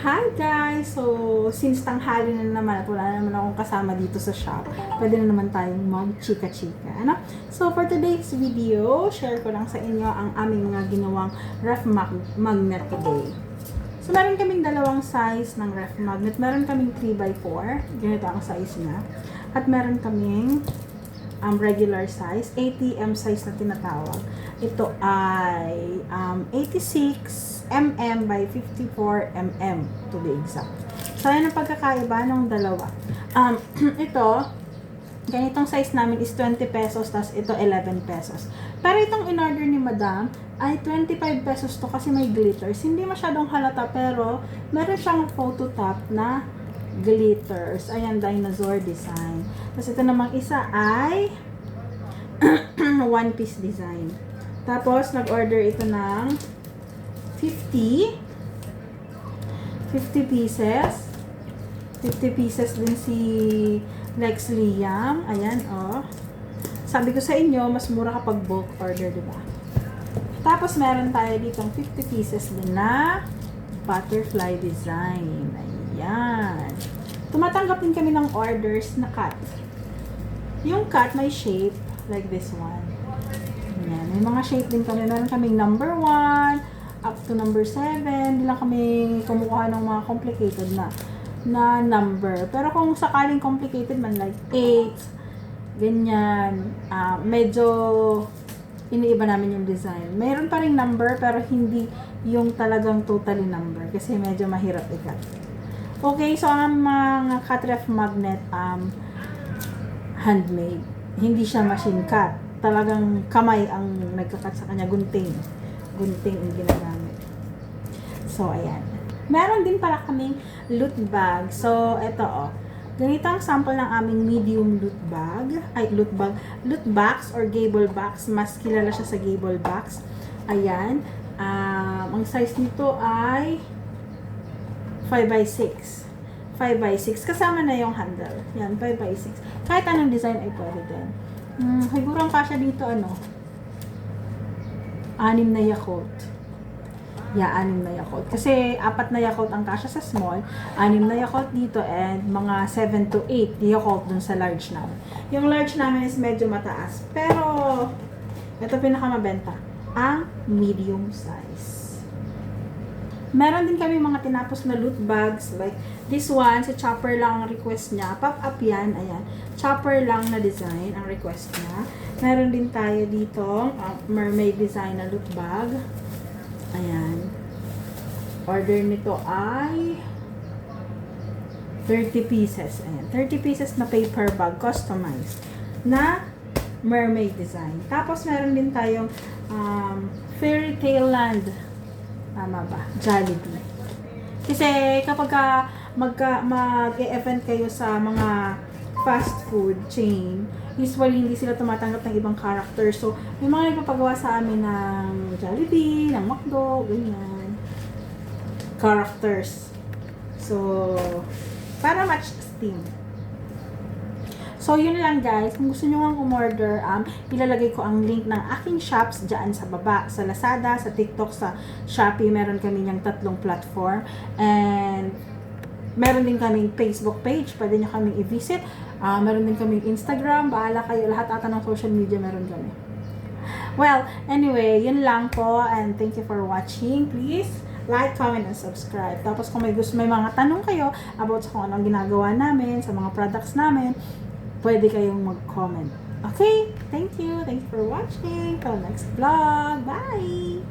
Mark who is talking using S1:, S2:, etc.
S1: Hi guys! So, since tanghali na naman at wala naman akong kasama dito sa shop, pwede na naman tayong mag-chika-chika. Ano? So, for today's video, share ko lang sa inyo ang aming mga ginawang ref magnet today. So, meron kaming dalawang size ng ref magnet. Meron kaming 3x4. Ganito ang size niya. At meron kaming regular size, ATM size na tinatawag. Ito ay 86 mm by 54 mm to be exact. So, ayan ang pagkakaiba ng dalawa. Ito, ganitong size namin is 20 pesos, tas ito 11 pesos. Pero itong in-order ni Madam ay 25 pesos to kasi may glitters. Hindi masyadong halata pero meron siyang photo top na glitters. Ayan, dinosaur design. Tapos ito namang isa ay one piece design. Tapos nag-order ito ng 50 pieces. 50 pieces din si Lex Liam. Ayan, oh. Sabi ko sa inyo, mas mura kapag bulk order, diba? Tapos meron tayo ditong 50 pieces din na butterfly design. Ayan. Tumatanggap din kami ng orders na cut. Yung cut may shape like this one. Ayan. May mga shape din kami. Meron kaming number 1 up to number 7. Hindi lang kami kumukuha ng mga complicated na number. Pero kung sakaling complicated man, like 8, ganyan, medyo iniiba namin yung design. Mayroon pa ring number, pero hindi yung talagang totally number. Kasi medyo mahirap i-cut. Okay, so ang mga cut ref magnet, handmade. Hindi siya machine cut. Talagang kamay ang nagka-cut sa kanya, gunting ang ginagamit. So, ayan. Meron din pala kaming loot bag. So, eto ganito ang sample ng aming medium loot box or gable box. Mas kilala siya sa gable box. Ayan. Ang size nito ay 5x6. 5x6. Kasama na yung handle. Yan, 5x6. Kahit anong design ay pwede din. Siguro ang kasya dito, 6 na Yakult. Yeah, 6 na Yakult. Kasi 4 na Yakult ang kasya sa small, 6 na Yakult dito, and mga 7 to 8 Yakult dun sa large namin. Yung large namin is medyo mataas. Pero, ito pinakamabenta. Ang medium size. Meron din kami mga tinapos na loot bags. Like, this one, si Chopper lang ang request niya. Pop-up yan, ayan. Chopper lang na design ang request niya. Meron din tayo dito, mermaid design na loot bag. Ayan. Order nito ay 30 pieces. Ayan, 30 pieces na paper bag, customized, na mermaid design. Tapos, meron din tayong Fairy Tale Land. Tama ba? Jollibee. Kasi kapag mag-e-event kayo sa mga fast food chain, usually hindi sila tumatanggap ng ibang character. So, may mga nagpapagawa sa amin ng Jollibee, ng McDo, ganyan. Characters. So, para match steam. So, yun lang guys. Kung gusto nyo nga umorder, ilalagay ko ang link ng aking shops dyan sa baba. Sa Lazada, sa TikTok, sa Shopee. Meron kami niyang 3 platform. And, meron din kaming Facebook page. Pwede nyo kaming i-visit. Meron din kaming Instagram. Bahala kayo. Lahat ata ng social media meron kami. Well, anyway, yun lang po. And thank you for watching. Please, like, comment, and subscribe. Tapos kung may mga tanong kayo about sa kung anong ginagawa namin, sa mga products namin, pwede kayong mag-comment. Okay? Thank you. Thanks for watching. Till next vlog. Bye!